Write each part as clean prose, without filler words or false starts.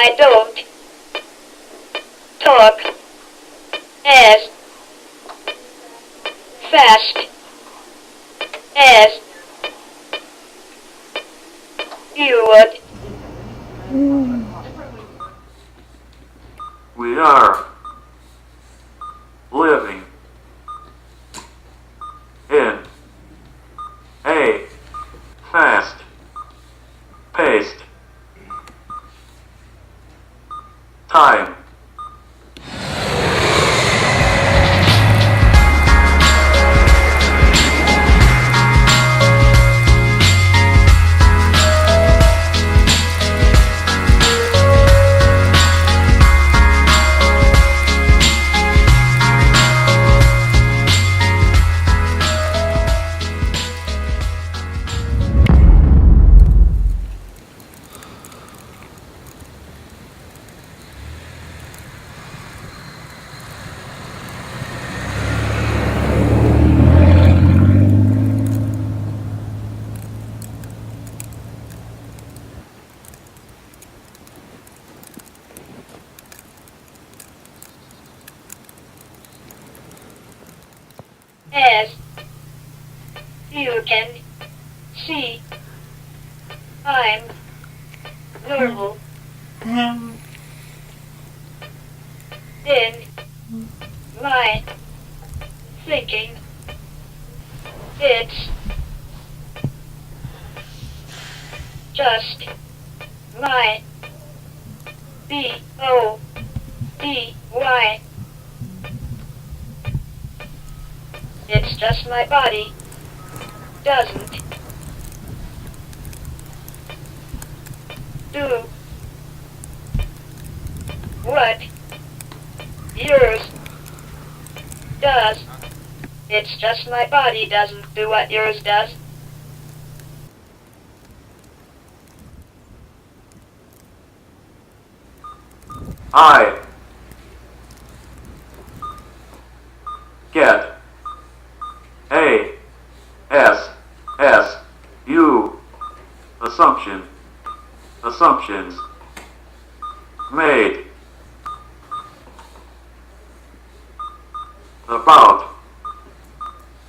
I don't talk as fast as you would. We are living in a fast-paced time. As you can see, I'm normal in my thinking. It's just my B-O-D-Y. It's just my body doesn't do what yours does. It's just my body doesn't do what yours does. I get A-S-S-U assumptions made about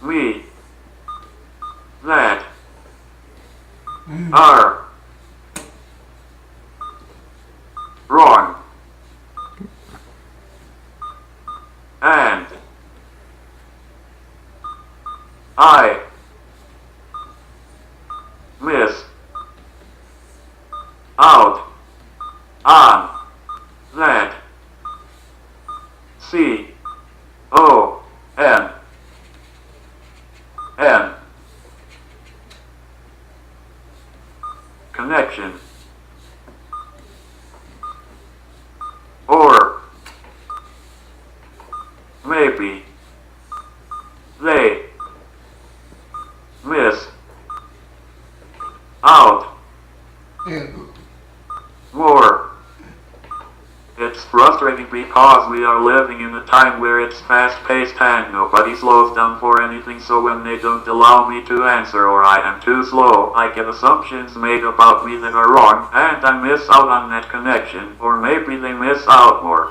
me that are wrong, and I miss out on that. C-O-N-N connection, or maybe they miss out more. It's frustrating because we are living in a time where it's fast-paced and nobody slows down for anything, so when they don't allow me to answer or I am too slow, I get assumptions made about me that are wrong, and I miss out on that connection, or maybe they miss out more.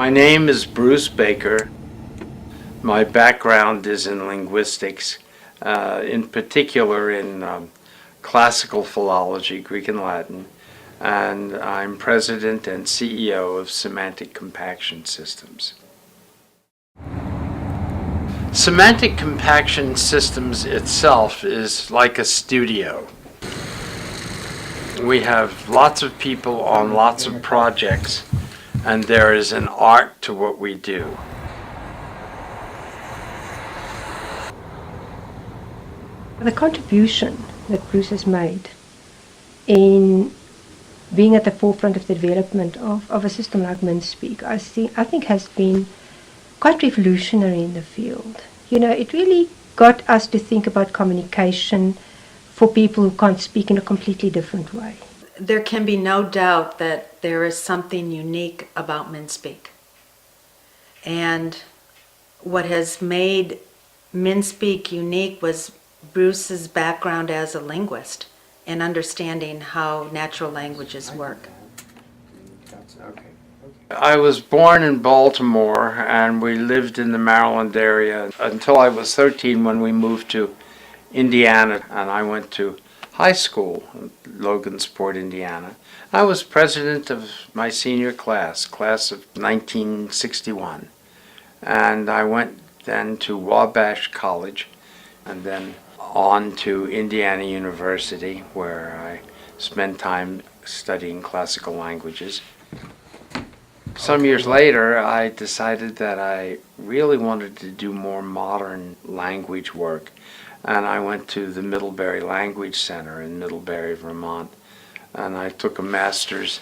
My name is Bruce Baker. My background is in linguistics, in particular in classical philology, Greek and Latin, and I'm president and CEO of Semantic Compaction Systems. Semantic Compaction Systems itself is like a studio. We have lots of people on lots of projects, and there is an art to what we do. The contribution that Bruce has made in being at the forefront of the development of a system like Minspeak, I think has been quite revolutionary in the field. You know, it really got us to think about communication for people who can't speak in a completely different way. There can be no doubt that there is something unique about Minspeak. And what has made Minspeak unique was Bruce's background as a linguist and understanding how natural languages work. I was born in Baltimore, and we lived in the Maryland area until I was 13 when we moved to Indiana, and I went to high school in Logansport, Indiana. I was president of my senior class of 1961, and I went then to Wabash College and then on to Indiana University, where I spent time studying classical languages. Some years later, I decided that I really wanted to do more modern language work, and I went to the Middlebury Language Center in Middlebury, Vermont, and I took a master's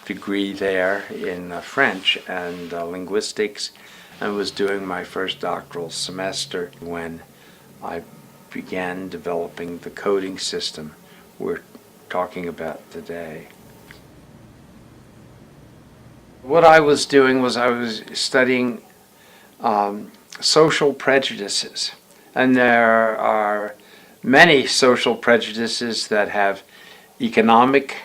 degree there in French and linguistics, and was doing my first doctoral semester when I began developing the coding system we're talking about today. What I was doing was I was studying social prejudices, and there are many social prejudices that have economic,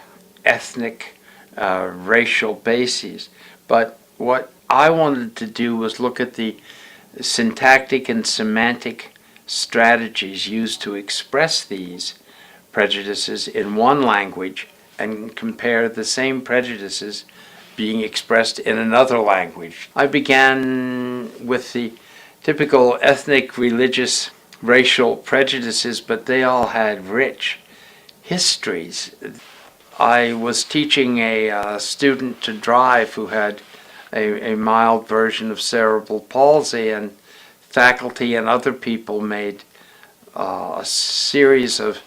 ethnic, racial bases. But what I wanted to do was look at the syntactic and semantic strategies used to express these prejudices in one language and compare the same prejudices being expressed in another language. I began with the typical ethnic, religious, racial prejudices, but they all had rich histories. I was teaching a student to drive who had a mild version of cerebral palsy, and faculty and other people made a series of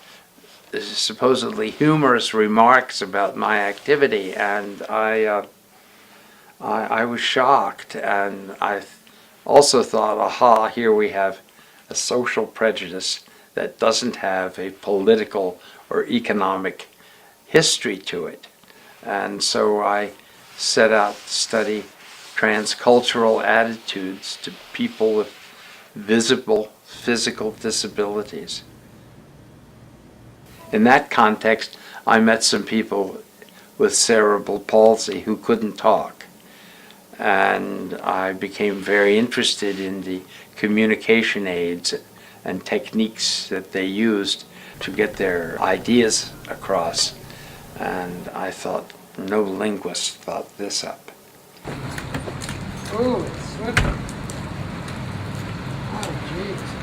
supposedly humorous remarks about my activity, and I was shocked, and I also thought, aha, here we have a social prejudice that doesn't have a political or economic history to it. And so I set out to study transcultural attitudes to people with visible physical disabilities. In that context, I met some people with cerebral palsy who couldn't talk, and I became very interested in the communication aids and techniques that they used to get their ideas across, and I thought no linguist thought this up. Oh, it's swift. Oh, jeez.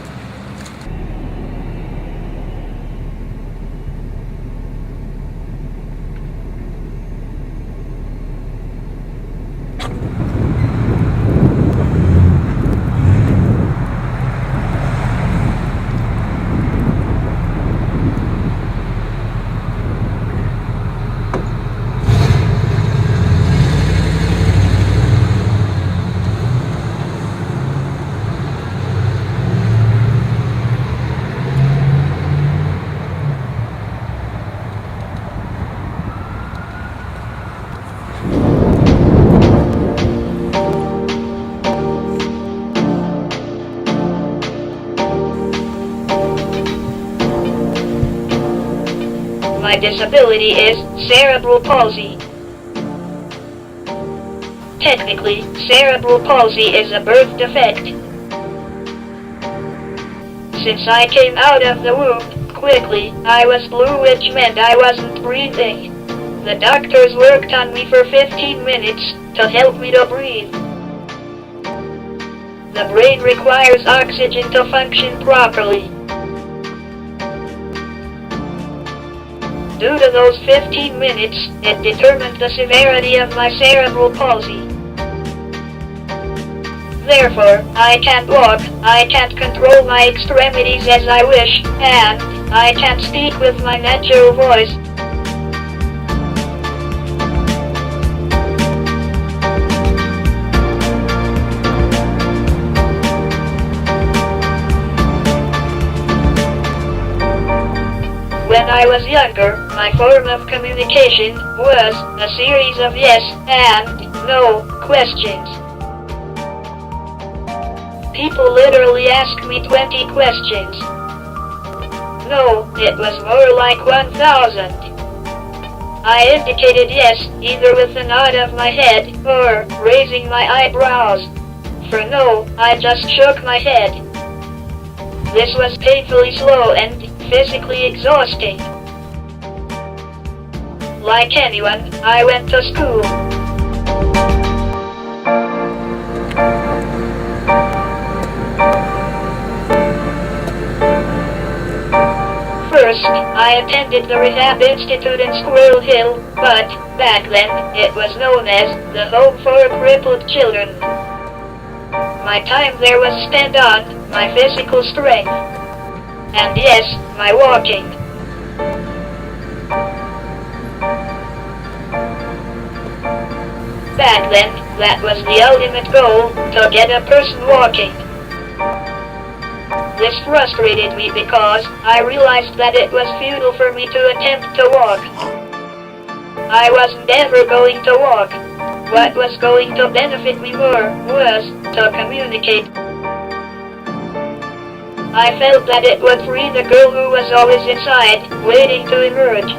My disability is cerebral palsy. Technically, cerebral palsy is a birth defect. Since I came out of the womb quickly, I was blue, which meant I wasn't breathing. The doctors worked on me for 15 minutes to help me to breathe. The brain requires oxygen to function properly. Due to those 15 minutes, it determined the severity of my cerebral palsy. Therefore, I can't walk, I can't control my extremities as I wish, and I can't speak with my natural voice. When I was younger, my form of communication was a series of yes and no questions. People literally asked me 20 questions. No, it was more like 1,000. I indicated yes, either with a nod of my head or raising my eyebrows. For no, I just shook my head. This was painfully slow and physically exhausting. Like anyone, I went to school. First, I attended the Rehab Institute in Squirrel Hill, but back then, it was known as the Home for Crippled Children. My time there was spent on my physical strength. And yes, my walking. Back then, that was the ultimate goal, to get a person walking. This frustrated me because I realized that it was futile for me to attempt to walk. I wasn't ever going to walk. What was going to benefit me more was to communicate. I felt that it would free the girl who was always inside, waiting to emerge.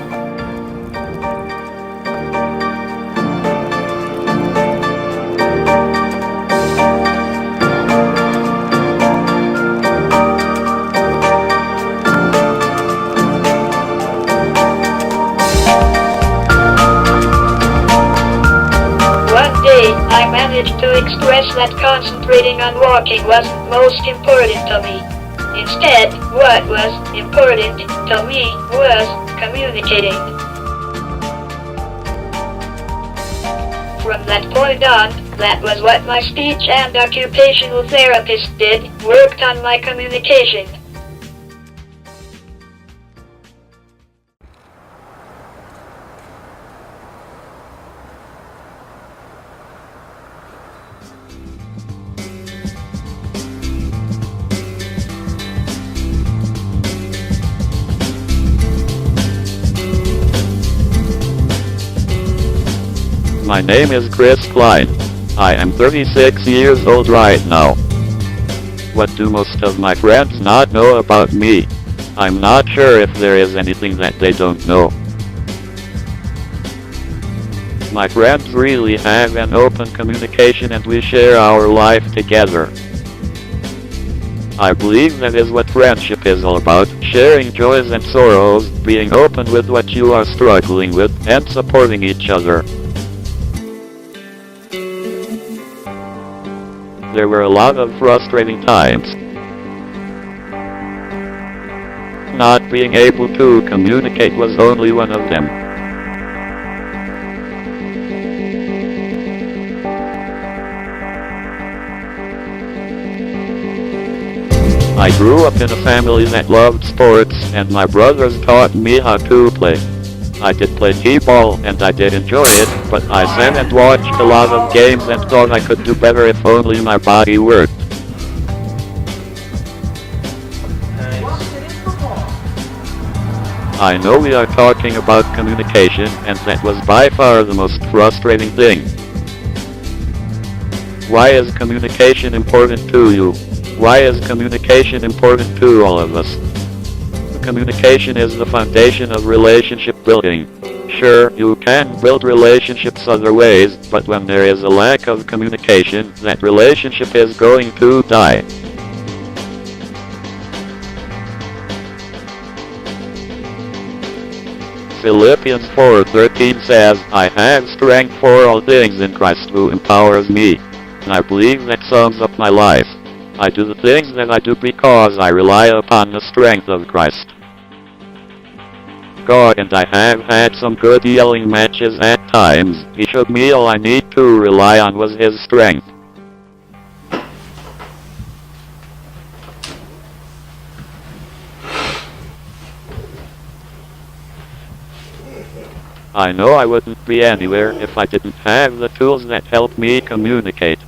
One day, I managed to express that concentrating on walking wasn't most important to me. Instead, what was important to me was communicating. From that point on, that was what my speech and occupational therapist did, worked on my communication. My name is Chris Klein. I am 36 years old right now. What do most of my friends not know about me? I'm not sure if there is anything that they don't know. My friends really have an open communication and we share our life together. I believe that is what friendship is all about, sharing joys and sorrows, being open with what you are struggling with, and supporting each other. There were a lot of frustrating times. Not being able to communicate was only one of them. I grew up in a family that loved sports, and my brothers taught me how to play. I did play t-ball and I did enjoy it, but I sat and watched a lot of games and thought I could do better if only my body worked. I know we are talking about communication, and that was by far the most frustrating thing. Why is communication important to you? Why is communication important to all of us? Communication is the foundation of relationship building. Sure, you can build relationships other ways, but when there is a lack of communication, that relationship is going to die. Philippians 4:13 says, I have strength for all things in Christ who empowers me. And I believe that sums up my life. I do the things that I do because I rely upon the strength of Christ. God and I have had some good yelling matches at times. He showed me all I need to rely on was His strength. I know I wouldn't be anywhere if I didn't have the tools that help me communicate.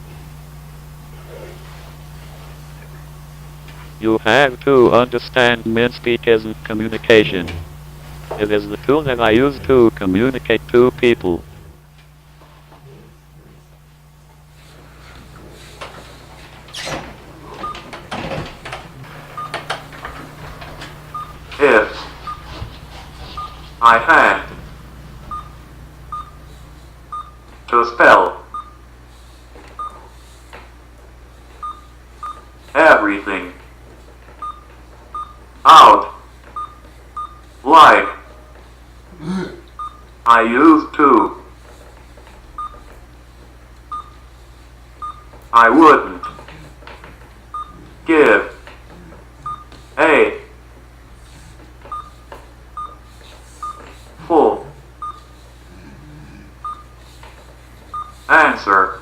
You have to understand Minspeak isn't communication. It is the tool that I use to communicate to people. If I had to spell everything out like I used to, I wouldn't give a full answer.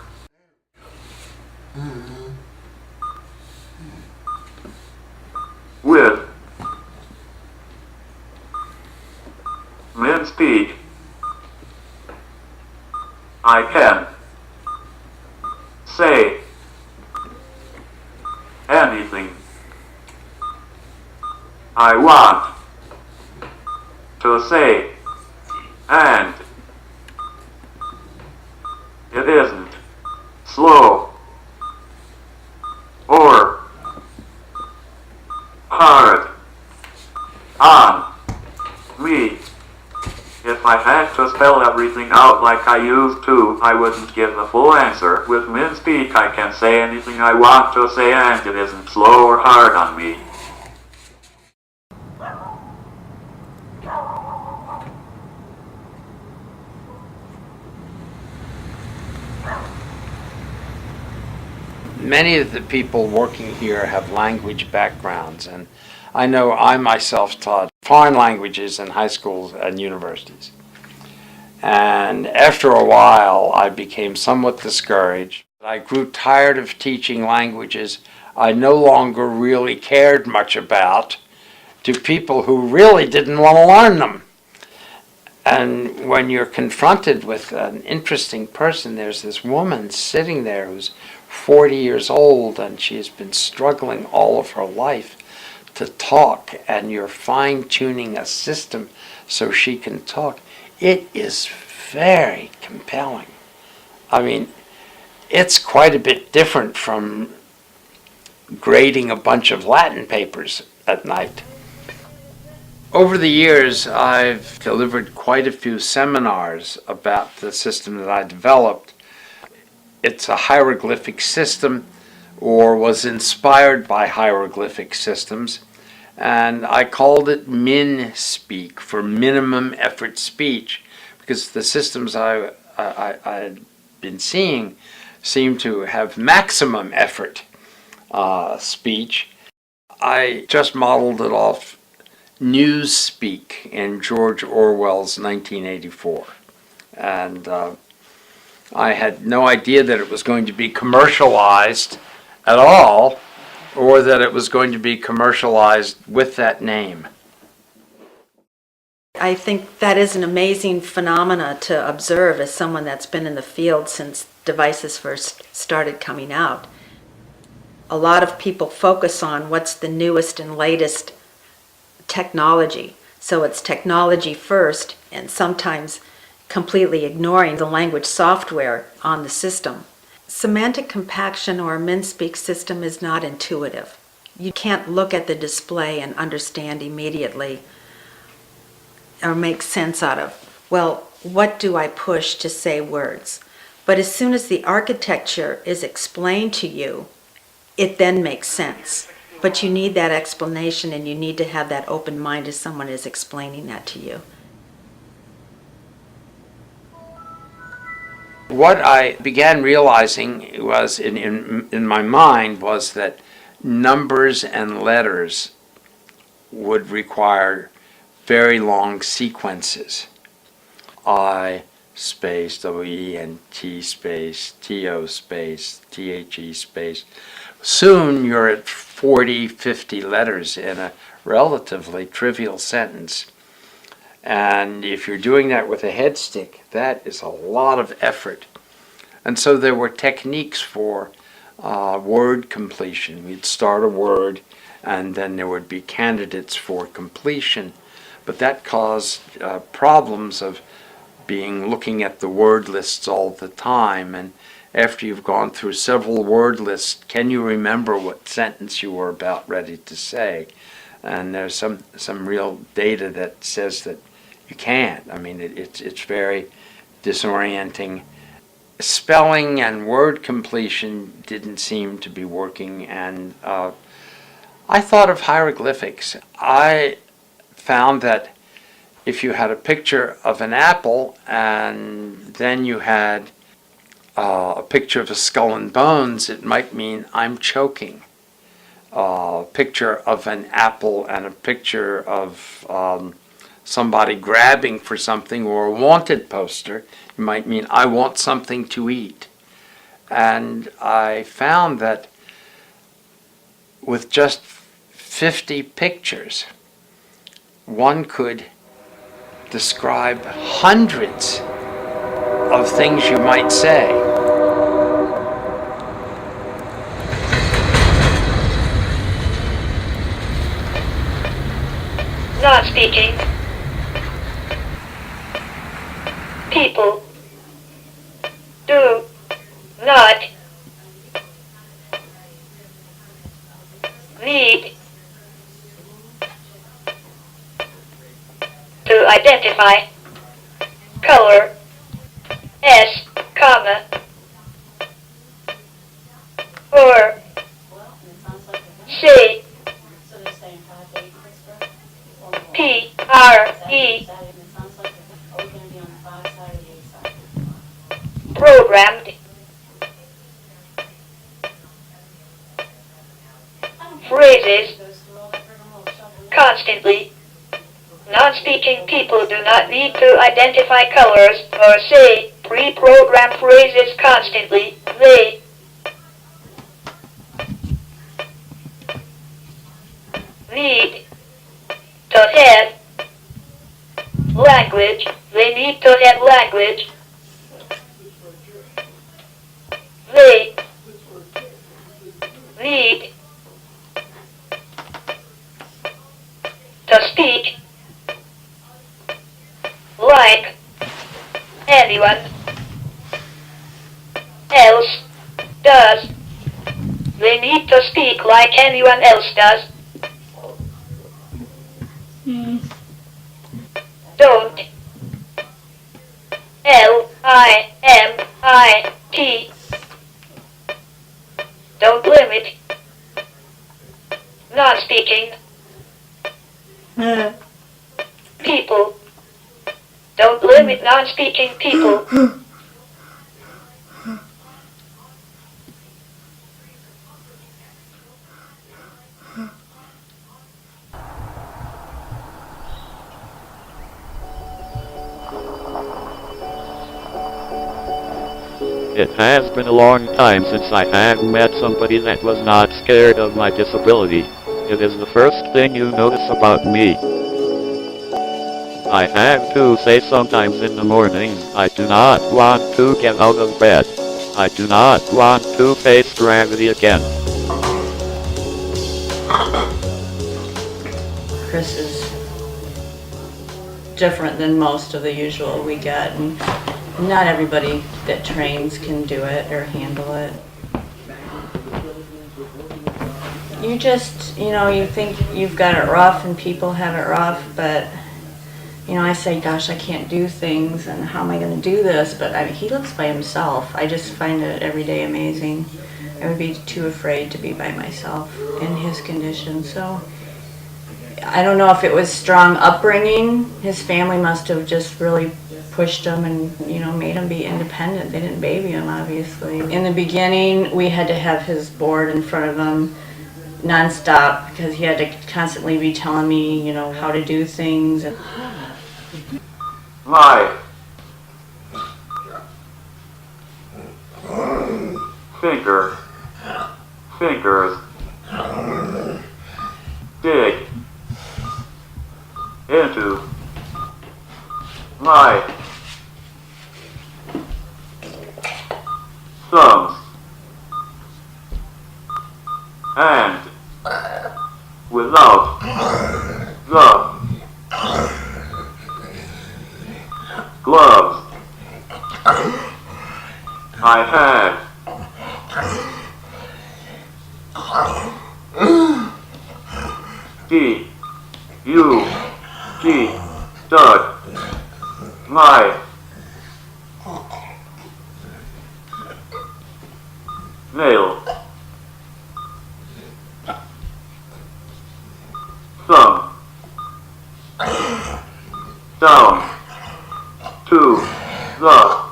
With Minspeak, I can say anything I want to say, and it isn't slow or hard on me. If I had to spell everything out like I used to, I wouldn't give the full answer. With Minspeak, I can say anything I want to say, and it isn't slow or hard on me. Many of the people working here have language backgrounds, and I know I myself taught foreign languages in high schools and universities. And after a while, I became somewhat discouraged. I grew tired of teaching languages I no longer really cared much about to people who really didn't want to learn them. And when you're confronted with an interesting person, there's this woman sitting there who's 40 years old, and she has been struggling all of her life to talk, and you're fine-tuning a system so she can talk. It is very compelling. I mean, it's quite a bit different from grading a bunch of Latin papers at night. Over the years, I've delivered quite a few seminars about the system that I developed. It's a hieroglyphic system, or was inspired by hieroglyphic systems, and I called it Minspeak, for minimum effort speech, because the systems I'd been seeing seem to have maximum effort speech. I just modeled it off Newspeak in George Orwell's 1984, and I had no idea that it was going to be commercialized at all, or that it was going to be commercialized with that name. I think that is an amazing phenomena to observe as someone that's been in the field since devices first started coming out. A lot of people focus on what's the newest and latest technology. So it's technology first, and sometimes completely ignoring the language software on the system. Semantic compaction or a Minspeak system is not intuitive. You can't look at the display and understand immediately or make sense out of well, what do I push to say words? But as soon as the architecture is explained to you, it then makes sense. But you need that explanation, and you need to have that open mind as someone is explaining that to you. What I began realizing was in my mind was that numbers and letters would require very long sequences. I space, W-E-N-T space, T-O space, T-H-E space. Soon you're at 40, 50 letters in a relatively trivial sentence. And if you're doing that with a head stick, that is a lot of effort. And so there were techniques for word completion. We'd start a word, and then there would be candidates for completion. But that caused problems of looking at the word lists all the time. And after you've gone through several word lists, can you remember what sentence you were about ready to say? And there's some real data that says that you can't. I mean, it's very disorienting. Spelling and word completion didn't seem to be working, and I thought of hieroglyphics. I found that if you had a picture of an apple and then you had a picture of a skull and bones, it might mean I'm choking. A picture of an apple and a picture of somebody grabbing for something, or a wanted poster, it might mean I want something to eat. And I found that with just 50 pictures, one could describe hundreds of things you might say. Not speaking. People do not need to identify color S, comma, or say P-R-E programmed phrases constantly. Non-speaking people do not need to identify colors or say pre-programmed phrases constantly. They need to have language. They need to have language. They need to speak like anyone else does. They need to speak like anyone else does. Don't. L-I-M-I-T. Don't limit. Non-speaking people. Don't limit non-speaking people. It has been a long time since I have met somebody that was not scared of my disability. It is the first thing you notice about me. I have to say sometimes in the morning, I do not want to get out of bed. I do not want to face gravity again. Chris is different than most of the usual we get, and not everybody that trains can do it or handle it. You just, you think you've got it rough and people have it rough, but You know, I say, gosh, I can't do things, and how am I going to do this? But I mean, he lives by himself. I just find it every day amazing. I would be too afraid to be by myself in his condition. So I don't know if it was strong upbringing. His family must have just really pushed him and, you know, made him be independent. They didn't baby him, obviously. In the beginning, we had to have his board in front of him nonstop because he had to constantly be telling me, you know, how to do things. My fingers dig into my thumbs and without the gloves I had dug my nail thumb down to the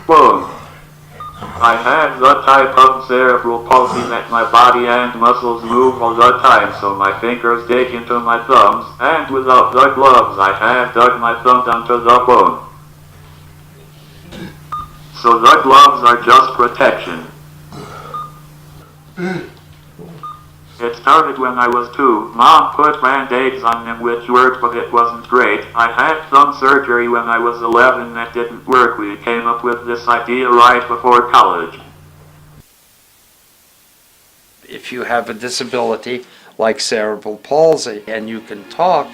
bone. I had the type of cerebral palsy that my body and muscles move all the time, so my fingers dig into my thumbs, and without the gloves I had dug my thumb down to the bone. So the gloves are just protection. It started when I was 2. Mom put band-aids on them which worked, but it wasn't great. I had thumb surgery when I was 11 that didn't work. We came up with this idea right before college. If you have a disability like cerebral palsy and you can talk,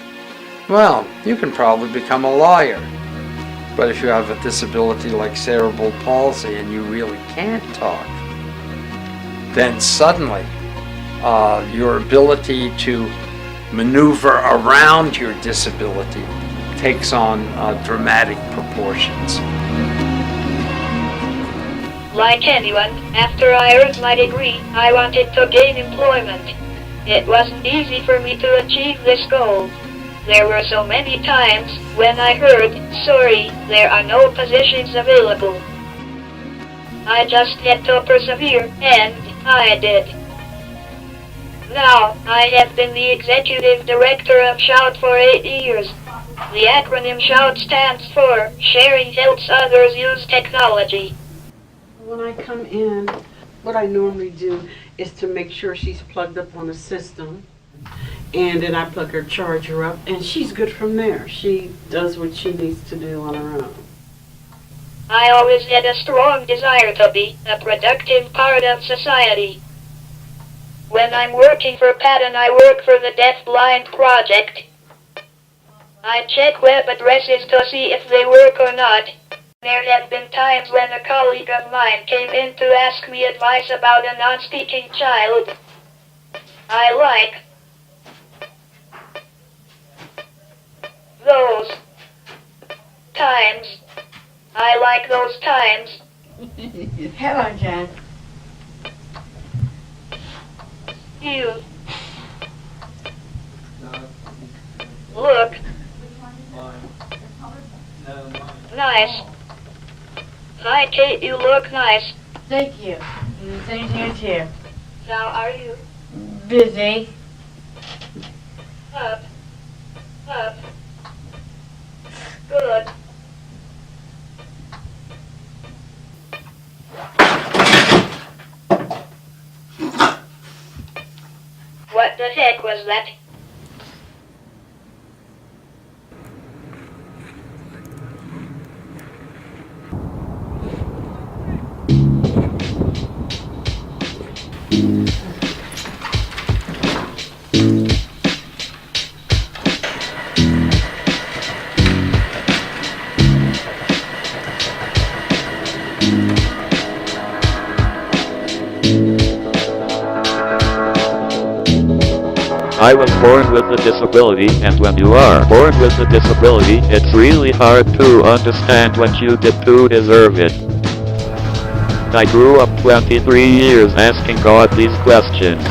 well, you can probably become a lawyer. But if you have a disability like cerebral palsy and you really can't talk, then suddenly your ability to maneuver around your disability takes on dramatic proportions. Like anyone, after I earned my degree, I wanted to gain employment. It wasn't easy for me to achieve this goal. There were so many times when I heard, "Sorry, there are no positions available." I just had to persevere, and I did. Now, I have been the executive director of SHOUT for 8 years. The acronym SHOUT stands for Sharing Helps Others Use Technology. When I come in, what I normally do is to make sure she's plugged up on the system, and then I plug her charger up, and she's good from there. She does what she needs to do on her own. I always had a strong desire to be a productive part of society. When I'm working for Pat and I work for the Deaf Blind Project, I check web addresses to see if they work or not. There have been times when a colleague of mine came in to ask me advice about a non-speaking child. I like those times. I like those times. Hello, Jen. You look nice. Hi, Kate, you look nice. Thank you. And the same to you too. How are you? Busy. Up. Good. What the heck was that? I was born with a disability, and when you are born with a disability, it's really hard to understand what you did to deserve it. I grew up 23 years asking God these questions.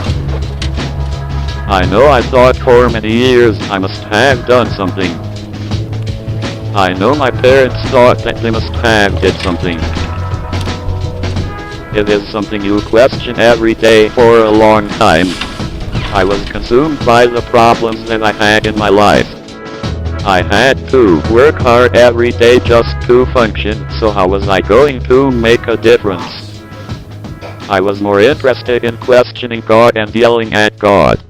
I know I thought for many years I must have done something. I know my parents thought that they must have did something. It is something you question every day for a long time. I was consumed by the problems that I had in my life. I had to work hard every day just to function, so how was I going to make a difference? I was more interested in questioning God and yelling at God.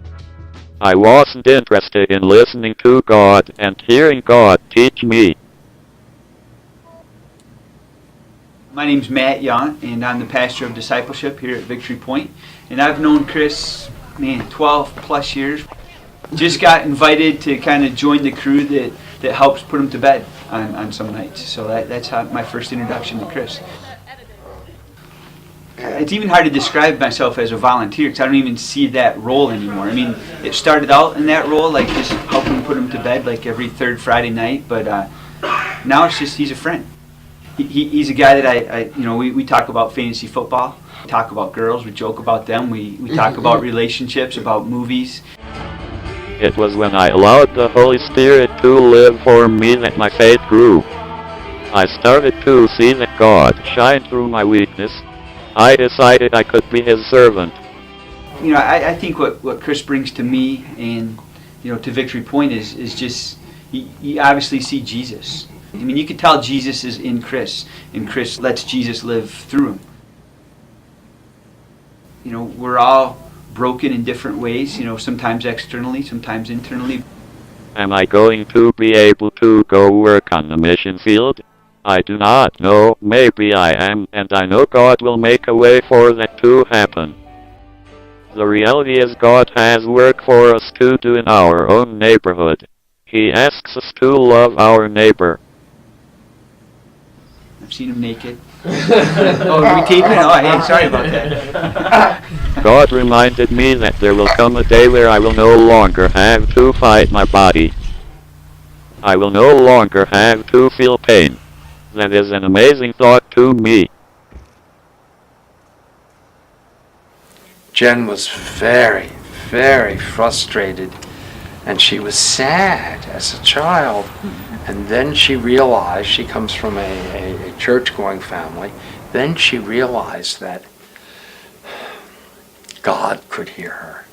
I wasn't interested in listening to God and hearing God teach me. My name's Matt Young, and I'm the pastor of discipleship here at Victory Point. And I've known Chris, 12 plus years. Just got invited to kind of join the crew that helps put him to bed on some nights. So that's how my first introduction to Chris. It's even hard to describe myself as a volunteer because I don't even see that role anymore. I mean, it started out in that role, like just helping put him to bed like every third Friday night, but now it's just he's a friend. He's a guy that we talk about fantasy football, we talk about girls, we joke about them, we talk about relationships, about movies. It was when I allowed the Holy Spirit to live for me that my faith grew. I started to see that God shine through my weakness. I decided I could be His servant. I think what Chris brings to me and to Victory Point is just you obviously see Jesus. I mean, you can tell Jesus is in Chris, and Chris lets Jesus live through him. We're all broken in different ways. Sometimes externally, sometimes internally. Am I going to be able to go work on the mission field? I do not know, maybe I am, and I know God will make a way for that to happen. The reality is God has work for us to do in our own neighborhood. He asks us to love our neighbor. I've seen him naked. Oh, are we taping? Oh, hey, sorry about that. God reminded me that there will come a day where I will no longer have to fight my body. I will no longer have to feel pain. That is an amazing thought to me. Jen was very, very frustrated, and she was sad as a child. And then she realized, she comes from a church-going family, then she realized that God could hear her.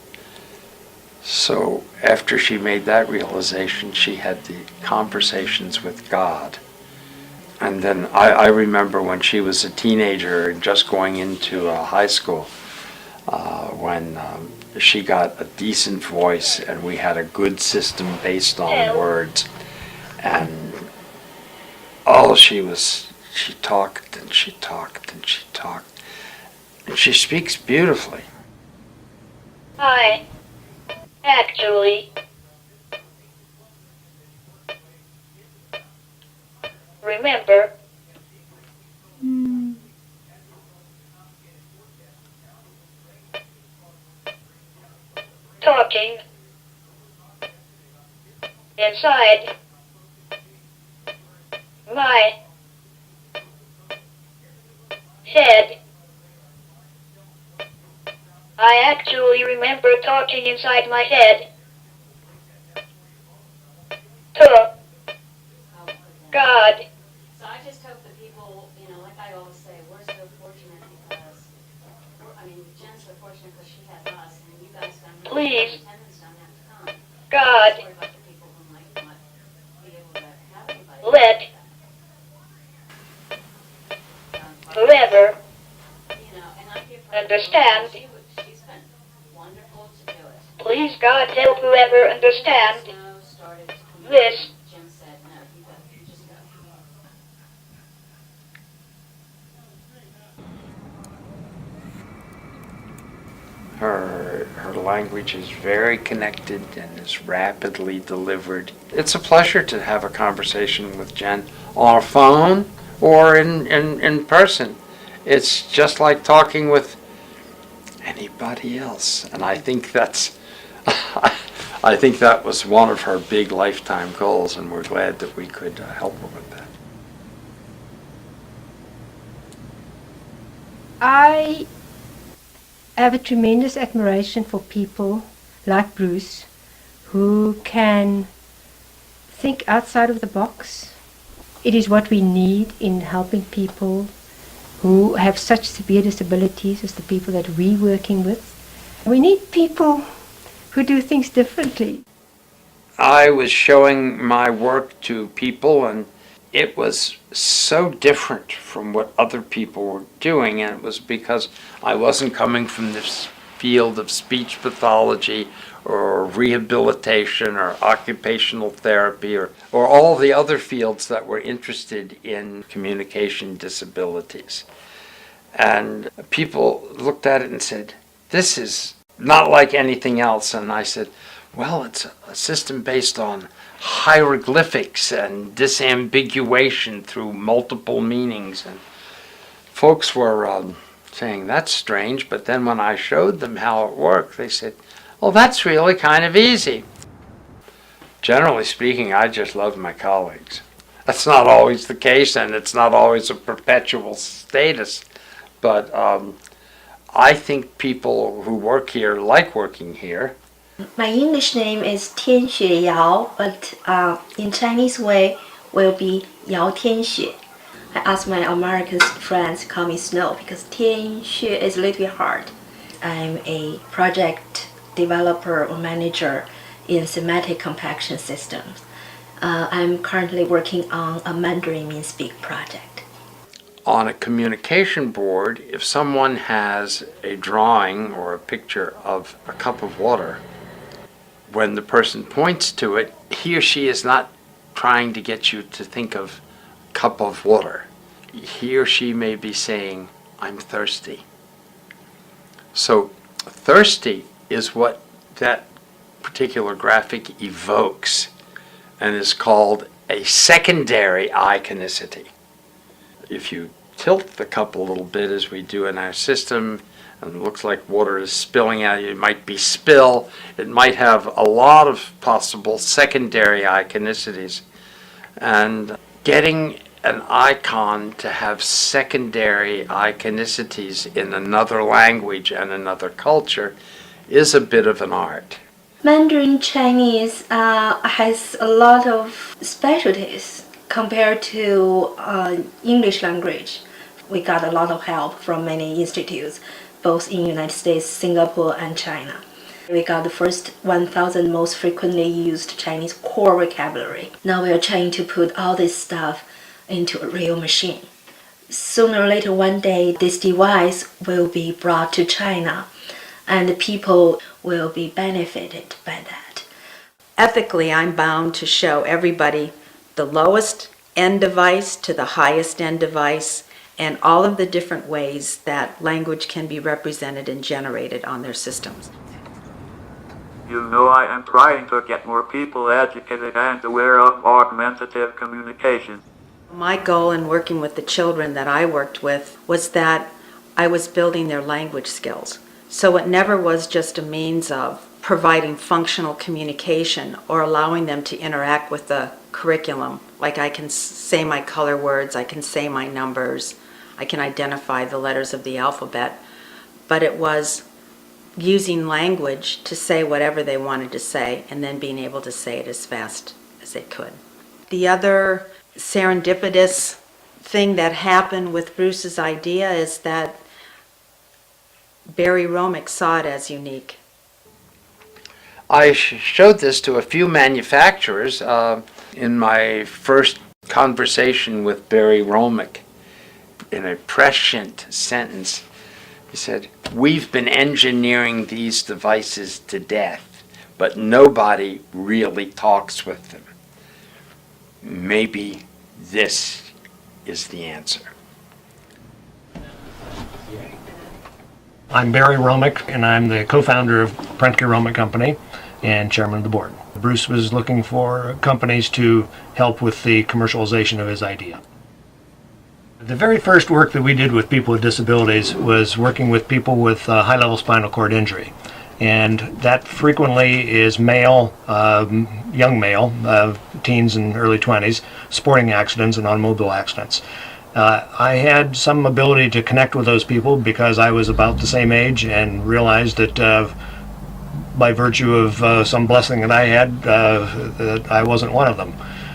So after she made that realization, she had the conversations with God. And then I remember when she was a teenager and just going into high school, when she got a decent voice and we had a good system based on words. And she talked and she talked and she talked. And she speaks beautifully. Hi. Actually. Remember. Talking. Inside. My. Head. I actually remember talking inside my head. To God. So I just hope that people, like I always say, we're so fortunate because, Jen's so fortunate because she has us, and you guys don't have Please. attendants don't have to come. God. Just worry about the people who might not be able to have anybody. Let. Whoever. And I give her Understand. She's been wonderful to do it. Please, God, help whoever understand Snow started to this. Jim said, no, you just go. Her language is very connected and is rapidly delivered. It's a pleasure to have a conversation with Jen on a phone or in person. It's just like talking with anybody else. And I think that's I think that was one of her big lifetime goals, and we're glad that we could help her with that. I have a tremendous admiration for people like Bruce who can think outside of the box. It is what we need in helping people who have such severe disabilities as the people that we're working with. We need people who do things differently. I was showing my work to people, and it was so different from what other people were doing, and it was because I wasn't coming from this field of speech pathology or rehabilitation or occupational therapy or all the other fields that were interested in communication disabilities. And people looked at it and said, this is not like anything else. And I said, well, it's a system based on hieroglyphics and disambiguation through multiple meanings. And folks were saying, that's strange. But then when I showed them how it worked, they said, well, that's really kind of easy. Generally speaking, I just love my colleagues. That's not always the case, and it's not always a perpetual status. But I think people who work here like working here. My English name is Tian Xue Yao, but in Chinese way will be Yao Tianxue. I ask my American friends to call me Snow because Tian Xue is a little bit hard. I'm a project developer or manager in semantic compaction systems. I'm currently working on a Mandarin Minspeak project. On a communication board, if someone has a drawing or a picture of a cup of water, when the person points to it, he or she is not trying to get you to think of a cup of water. He or she may be saying, I'm thirsty. So thirsty is what that particular graphic evokes and is called a secondary iconicity. If you tilt the cup a little bit, as we do in our system, and it looks like water is spilling out, it might be spill, it might have a lot of possible secondary iconicities. And getting an icon to have secondary iconicities in another language and another culture is a bit of an art. Mandarin Chinese has a lot of specialties compared to English language. We got a lot of help from many institutes, both in the United States, Singapore, and China. We got the first 1,000 most frequently used Chinese core vocabulary. Now we are trying to put all this stuff into a real machine. Sooner or later, one day, this device will be brought to China, and the people will be benefited by that. Ethically, I'm bound to show everybody the lowest end device to the highest end device and all of the different ways that language can be represented and generated on their systems. You know, I am trying to get more people educated and aware of augmentative communication. My goal in working with the children that I worked with was that I was building their language skills. So it never was just a means of providing functional communication or allowing them to interact with the curriculum. Like I can say my color words, I can say my numbers, I can identify the letters of the alphabet, but it was using language to say whatever they wanted to say and then being able to say it as fast as they could. The other serendipitous thing that happened with Bruce's idea is that Barry Romick saw it as unique. I showed this to a few manufacturers in my first conversation with Barry Romick. In a prescient sentence, he said, "We've been engineering these devices to death, but nobody really talks with them. Maybe this is the answer." I'm Barry Romick, and I'm the co-founder of Prentke Romick Company and chairman of the board. Bruce was looking for companies to help with the commercialization of his idea. The very first work that we did with people with disabilities was working with people with high-level spinal cord injury. And that frequently is male, young male, teens and early 20s, sporting accidents and automobile accidents. I had some ability to connect with those people because I was about the same age and realized that by virtue of some blessing that I had, that I wasn't one of them.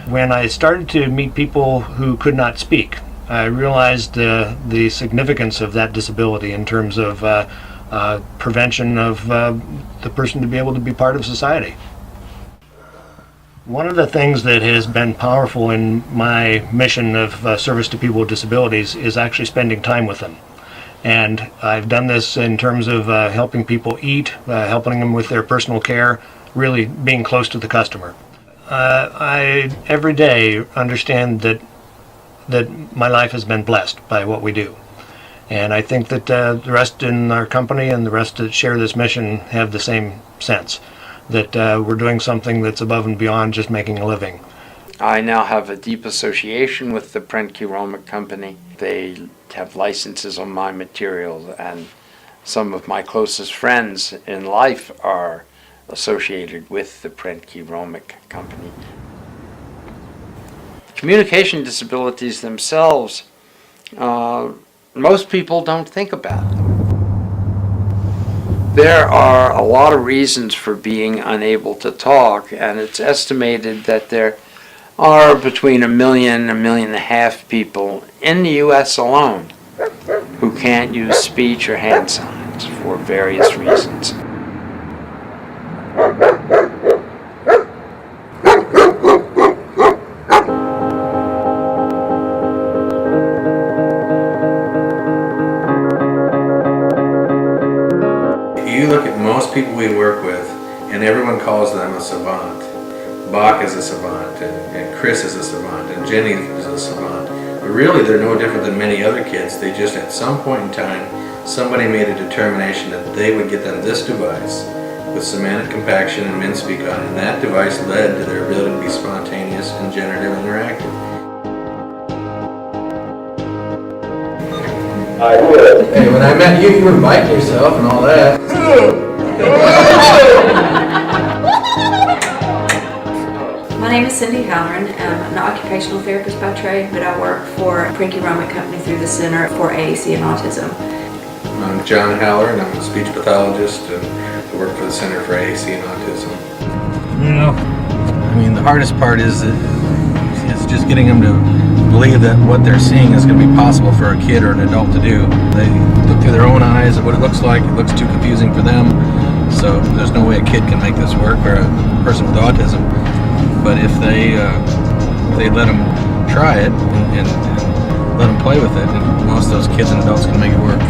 When I started to meet people who could not speak, I realized the significance of that disability in terms of prevention of the person to be able to be part of society. One of the things that has been powerful in my mission of service to people with disabilities is actually spending time with them. And I've done this in terms of helping people eat, helping them with their personal care, really being close to the customer. I every day understand that my life has been blessed by what we do. And I think that the rest in our company and the rest that share this mission have the same sense, that we're doing something that's above and beyond just making a living. I now have a deep association with the Pensé Productions company. They have licenses on my materials, and some of my closest friends in life are associated with the Pensé Productions company. Communication disabilities themselves, most people don't think about them. There are a lot of reasons for being unable to talk, and it's estimated that there are between 1 million and 1.5 million people in the U.S. alone who can't use speech or hand signs for various reasons. You look at most people we work with, and everyone calls them a savant. Bach is a savant, and Chris is a savant, and Jenny is a savant. But really, they're no different than many other kids. They just, at some point in time, somebody made a determination that they would get them this device with semantic compaction and Minspeak on it, and that device led to their ability to be spontaneous and generative interactive. I would. Hey, when I met you, you were biting yourself and all that. My name is Cindy Halloran. I'm an occupational therapist by trade, but I work for Pensé Productions company through the Center for AAC and Autism. I'm John Halloran. I'm a speech pathologist, and I work for the Center for AAC and Autism. I mean, the hardest part is just getting them to believe that what they're seeing is going to be possible for a kid or an adult to do. They look through their own eyes at what it looks like. It looks too confusing for them. So there's no way a kid can make this work, or a person with autism. But if they let them try it and let them play with it, and most of those kids and adults can make it work.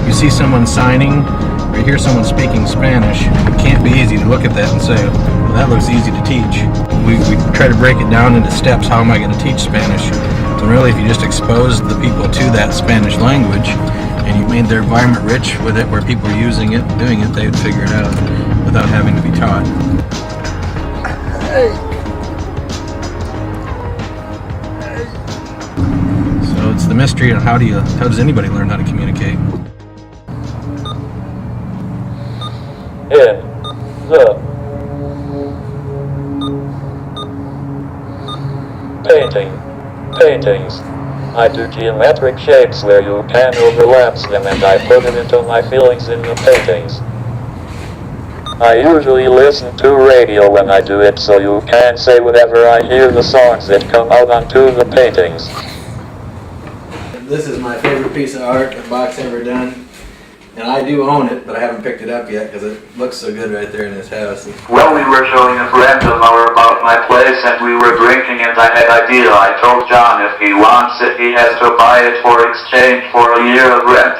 You see someone signing, or you hear someone speaking Spanish, it can't be easy to look at that and say, well, that looks easy to teach. We try to break it down into steps. How am I going to teach Spanish? So really, if you just expose the people to that Spanish language, and you made their environment rich with it, where people are using it, doing it, they would figure it out without having to be taught. So it's the mystery of how does anybody learn how to communicate? In the paintings, I do geometric shapes where you can overlap them, and I put it into my feelings in the paintings. I usually listen to radio when I do it, so you can say whatever I hear the songs that come out onto the paintings. This is my favorite piece of art that Bach's ever done. And I do own it, but I haven't picked it up yet because it looks so good right there in his house. Well, we were showing a friend of ours about my place, and we were drinking, and I had an idea. I told John if he wants it, he has to buy it for exchange for a year of rent.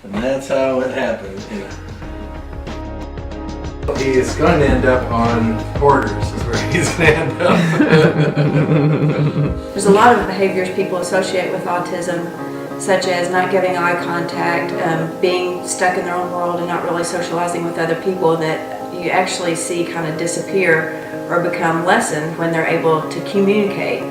And that's how it happened. He is going to end up on Hoarders, is where he's going to end up. There's a lot of behaviors people associate with autism, such as not giving eye contact, being stuck in their own world and not really socializing with other people, that you actually see kind of disappear or become lessened when they're able to communicate.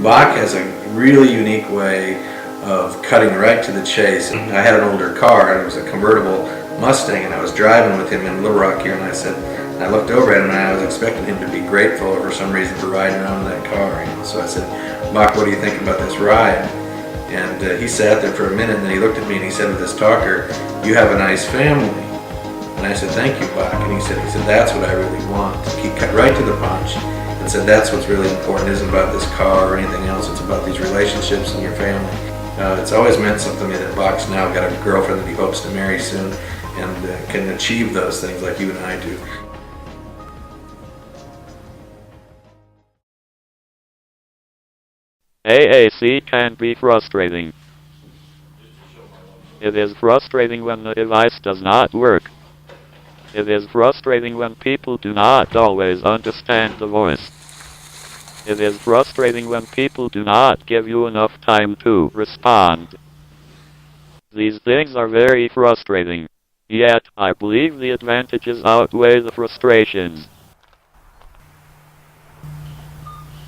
Bach has a really unique way of cutting right to the chase. I had an older car, and it was a convertible Mustang, and I was driving with him in Little Rock here, and I looked over at him, and I was expecting him to be grateful for some reason for riding around in that car. So I said, Bach, what do you think about this ride? And he sat there for a minute, and then he looked at me and he said with his talker, you have a nice family. And I said, thank you, Bach. And he said, that's what I really want. He cut right to the punch and said, that's what's really important. It isn't about this car or anything else. It's about these relationships and your family. It's always meant something to me that Bach's now got a girlfriend that he hopes to marry soon and can achieve those things like you and I do. AAC can be frustrating. It is frustrating when the device does not work. It is frustrating when people do not always understand the voice. It is frustrating when people do not give you enough time to respond. These things are very frustrating. Yet, I believe the advantages outweigh the frustrations.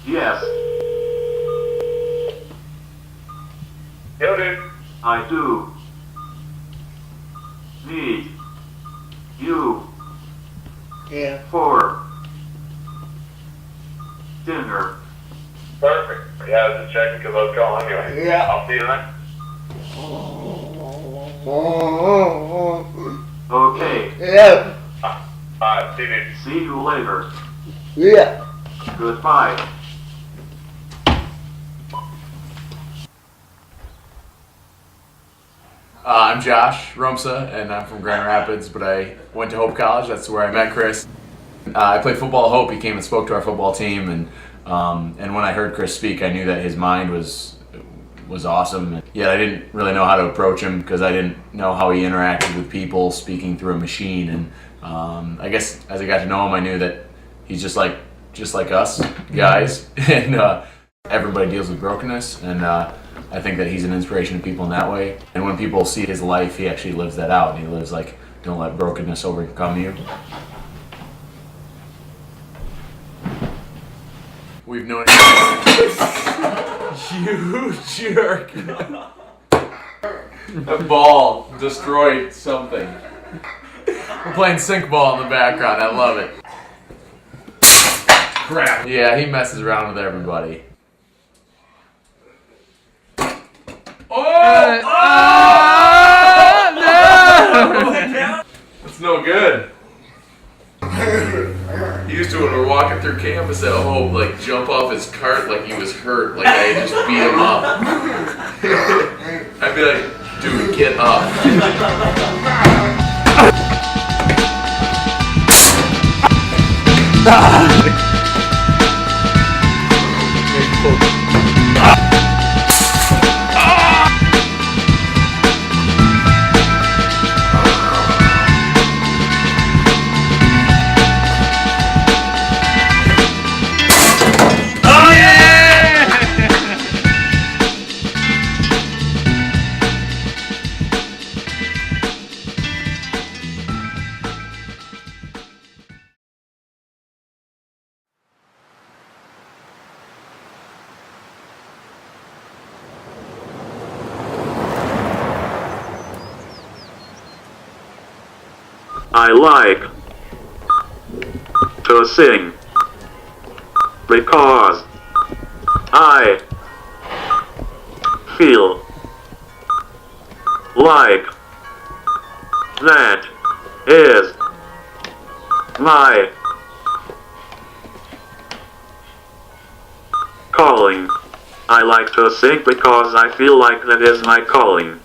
Yes. Yo, dude. I do. Need. You. Yeah. For. Dinner. Perfect. Yeah, I was just checking because I was calling anyway. Yeah. I'll see you then. Okay. Yeah. Alright, see you, dude. See you later. Yeah. Goodbye. I'm Josh Rumsa, and I'm from Grand Rapids, but I went to Hope College. That's where I met Chris. I played football at Hope. He came and spoke to our football team, and when I heard Chris speak, I knew that his mind was awesome. Yet I didn't really know how to approach him because I didn't know how he interacted with people speaking through a machine. And I guess as I got to know him, I knew that he's just like us guys, and everybody deals with brokenness, and I think that he's an inspiration to people in that way. And when people see his life, he actually lives that out. He lives like, don't let brokenness overcome you. We've known you jerk. The ball destroyed something. We're playing sink ball in the background. I love it. Crap. Yeah, he messes around with everybody. Oh! No! That's no good. He used to, when we're walking through campus at Hope, like jump off his cart like he was hurt, like I had just beat him up. I'd be like, dude, get up. I like to sing because I feel like that is my calling. I like to sing because I feel like that is my calling.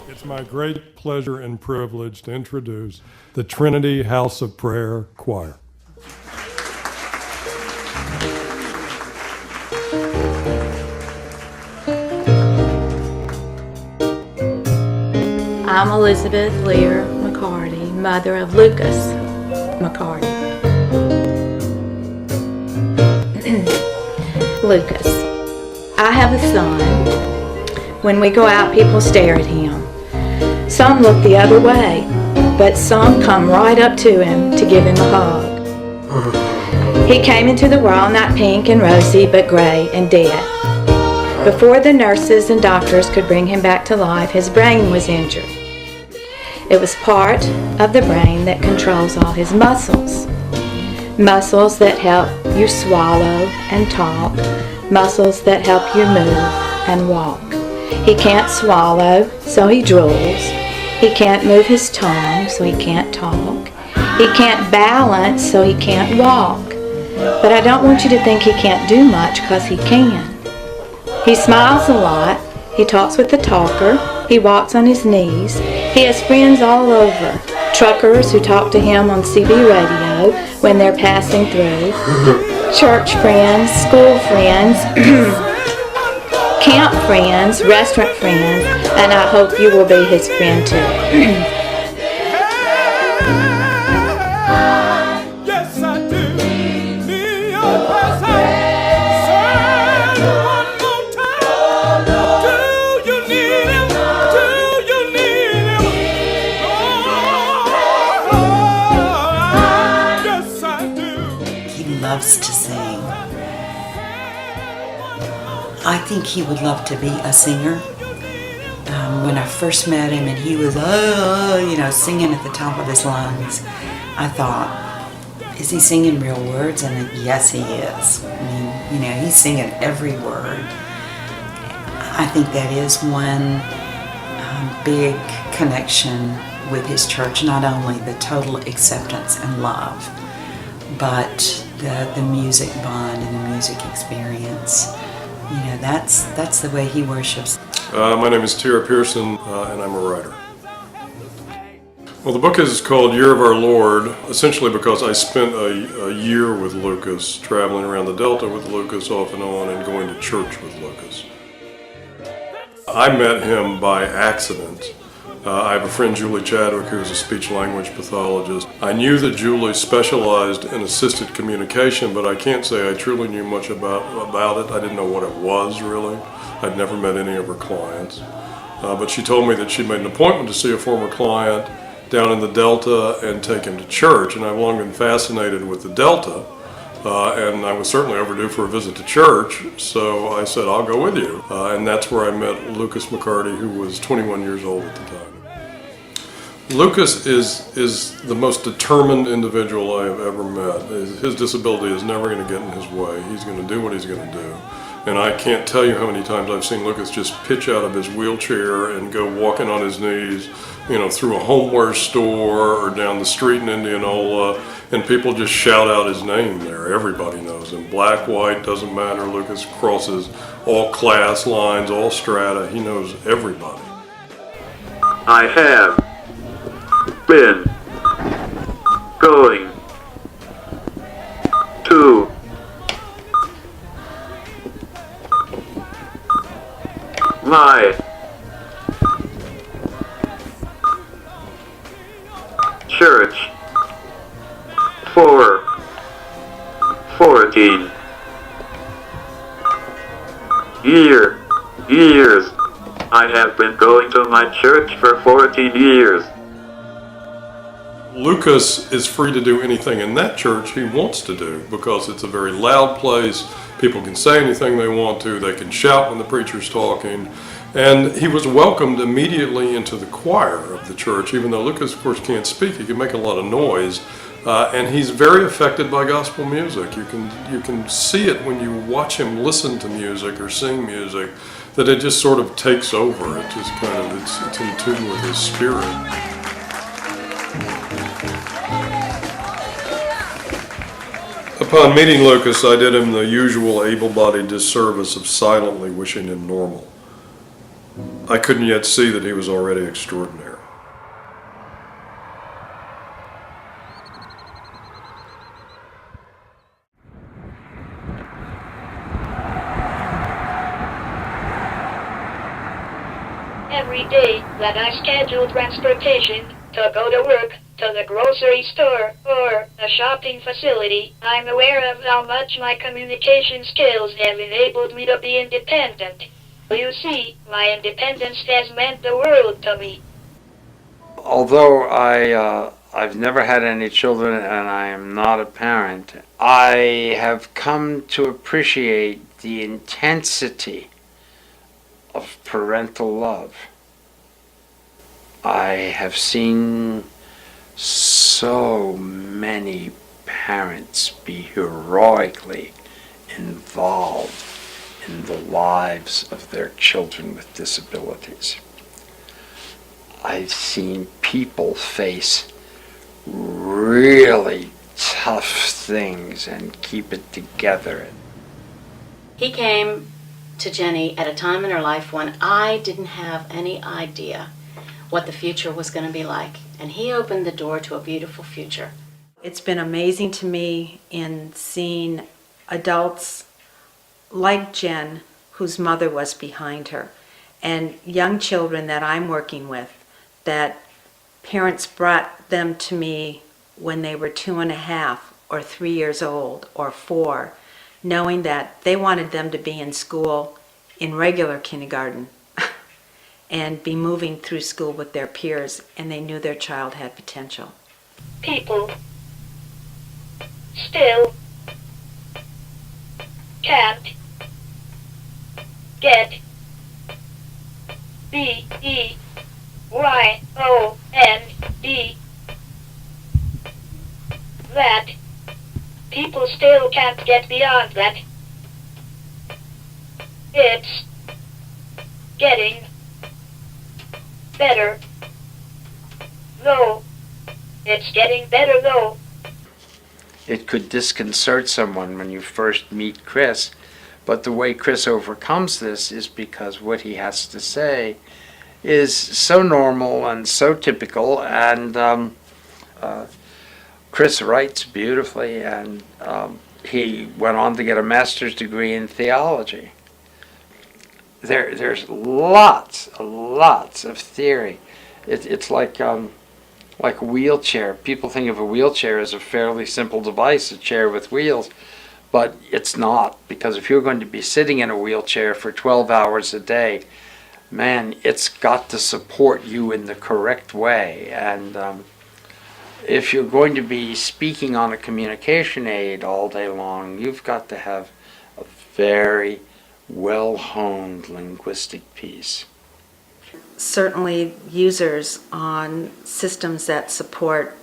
It's my great pleasure and privilege to introduce the Trinity House of Prayer Choir. I'm Elizabeth Lear McCarty, mother of Lucas McCarty. Lucas. I have a son. When we go out, people stare at him. Some look the other way, but some come right up to him to give him a hug. He came into the world not pink and rosy, but gray and dead. Before the nurses and doctors could bring him back to life, his brain was injured. It was part of the brain that controls all his muscles. Muscles that help you swallow and talk, muscles that help you move and walk. He can't swallow, so he drools. He can't move his tongue, so he can't talk. He can't balance, so he can't walk. But I don't want you to think he can't do much, because he can. He smiles a lot. He talks with the talker. He walks on his knees. He has friends all over. Truckers who talk to him on CB radio when they're passing through. Church friends, school friends, camp friends, restaurant friends, and I hope you will be his friend too. Loves to sing. I think he would love to be a singer. When I first met him and he was, singing at the top of his lungs, I thought, is he singing real words? And yes, he is. I mean, he's singing every word. I think that is one big connection with his church, not only the total acceptance and love, but the music bond and the music experience. That's the way he worships. My name is Tara Pearson, and I'm a writer. Well, the book is called Year of Our Lord, essentially because I spent a year with Lucas, traveling around the Delta with Lucas off and on, and going to church with Lucas. I met him by accident. I have a friend, Julie Chadwick, who is a speech-language pathologist. I knew that Julie specialized in assisted communication, but I can't say I truly knew much about it. I didn't know what it was, really. I'd never met any of her clients. But she told me that she'd made an appointment to see a former client down in the Delta and take him to church, and I've long been fascinated with the Delta. And I was certainly overdue for a visit to church, so I said, I'll go with you. And that's where I met Lucas McCarty, who was 21 years old at the time. Lucas is the most determined individual I have ever met. His disability is never going to get in his way. He's going to do what he's going to do. And I can't tell you how many times I've seen Lucas just pitch out of his wheelchair and go walking on his knees, through a homeware store or down the street in Indianola, and people just shout out his name there. Everybody knows him. Black, white, doesn't matter. Lucas crosses all class lines, all strata. He knows everybody. I have been going to my church for 14 years. I have been going to my church for 14 years. Lucas is free to do anything in that church he wants to do because it's a very loud place. People can say anything they want to. They can shout when the preacher's talking. And he was welcomed immediately into the choir of the church, even though Lucas, of course, can't speak. He can make a lot of noise. And he's very affected by gospel music. You can see it when you watch him listen to music or sing music, that it just sort of takes over. It just kind of, it's in tune with his spirit. Upon meeting Lucas, I did him the usual able-bodied disservice of silently wishing him normal. I couldn't yet see that he was already extraordinary. Every day that I schedule transportation to go to work, to the grocery store, or a shopping facility, I'm aware of how much my communication skills have enabled me to be independent. You see, my independence has meant the world to me. Although I've never had any children and I am not a parent, I have come to appreciate the intensity of parental love. I have seen so many parents be heroically involved in the lives of their children with disabilities. I've seen people face really tough things and keep it together. He came to Jenny at a time in her life when I didn't have any idea what the future was going to be like. And he opened the door to a beautiful future. It's been amazing to me in seeing adults like Jen, whose mother was behind her, and young children that I'm working with, that parents brought them to me when they were 2.5 or 3 years old or 4, knowing that they wanted them to be in school in regular kindergarten and be moving through school with their peers, and they knew their child had potential. People still can't get BEYOND. That people still can't get beyond that. It's getting better, though. It's getting better, though. It could disconcert someone when you first meet Chris, but the way Chris overcomes this is because what he has to say is so normal and so typical, and Chris writes beautifully, and he went on to get a master's degree in theology. There's lots of theory. It's like a wheelchair. People think of a wheelchair as a fairly simple device, a chair with wheels, but it's not, because if you're going to be sitting in a wheelchair for 12 hours a day, man, it's got to support you in the correct way. And if you're going to be speaking on a communication aid all day long, you've got to have a very well-honed linguistic piece. Certainly users on systems that support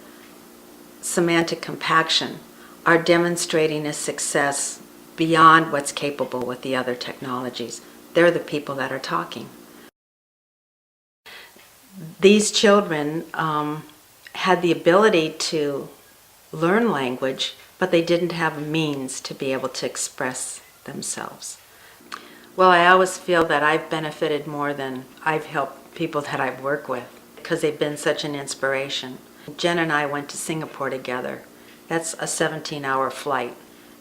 semantic compaction are demonstrating a success beyond what's capable with the other technologies. They're the people that are talking. These children had the ability to learn language, but they didn't have a means to be able to express themselves. Well, I always feel that I've benefited more than I've helped people that I've worked with, because they've been such an inspiration. Jen and I went to Singapore together. That's a 17-hour flight,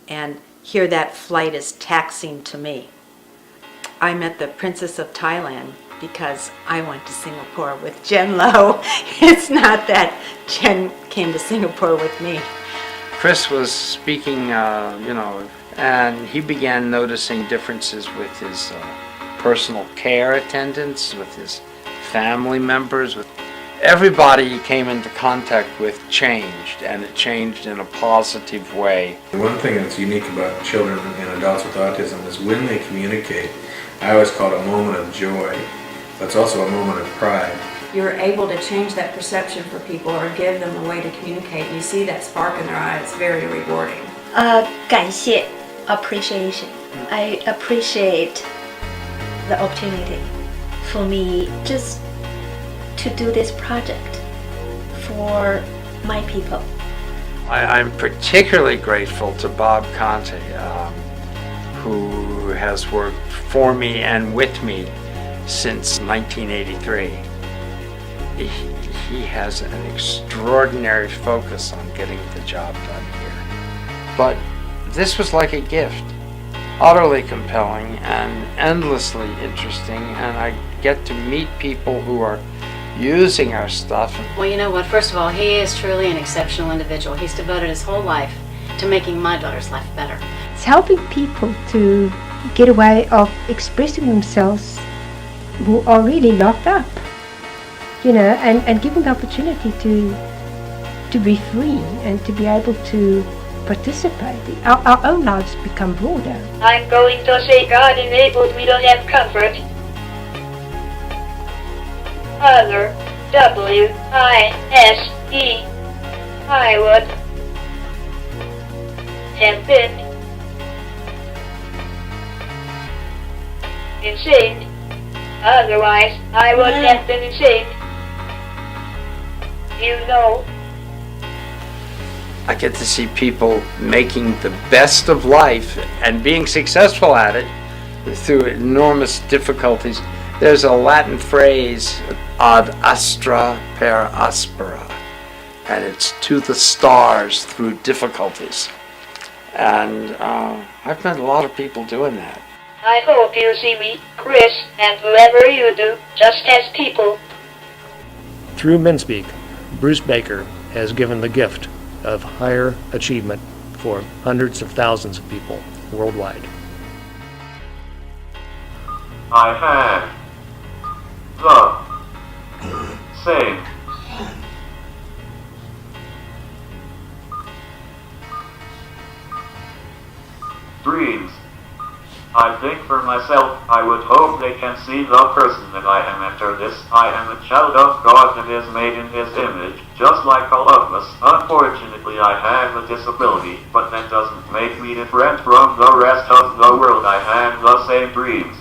and here that flight is taxing to me. I met the Princess of Thailand because I went to Singapore with Jen Lowe. It's not that Jen came to Singapore with me. Chris was speaking, and he began noticing differences with his personal care attendants, with his family members, with everybody he came into contact with changed, and it changed in a positive way. One thing that's unique about children and adults with autism is when they communicate, I always call it a moment of joy, but it's also a moment of pride. You're able to change that perception for people or give them a way to communicate. You see that spark in their eye. It's very rewarding. 感谢 appreciation. I appreciate the opportunity for me just to do this project for my people. I'm particularly grateful to Bob Conte, who has worked for me and with me since 1983. He has an extraordinary focus on getting the job done here. But this was like a gift, utterly compelling and endlessly interesting, and I get to meet people who are using our stuff. Well, you know what? First of all, he is truly an exceptional individual. He's devoted his whole life to making my daughter's life better. It's helping people to get a way of expressing themselves who are really locked up, and giving the opportunity to be free and to be able to participate. Our own lives become broader. I'm going to say God enabled me to have comfort. other, W-I-S-E. I would have been insane. Otherwise, I would have been insane. You know. I get to see people making the best of life and being successful at it through enormous difficulties. There's a Latin phrase, ad astra per aspera, and it's to the stars through difficulties. And I've met a lot of people doing that. I hope you see me, Chris, and whoever you do, just as people. Through Minspeak, Bruce Baker has given the gift of higher achievement for hundreds of thousands of people worldwide. I had the same dreams. I think for myself, I would hope they can see the person that I am after this. I am a child of God that is made in His image, just like all of us. Unfortunately, I have a disability, but that doesn't make me different from the rest of the world. I have the same dreams.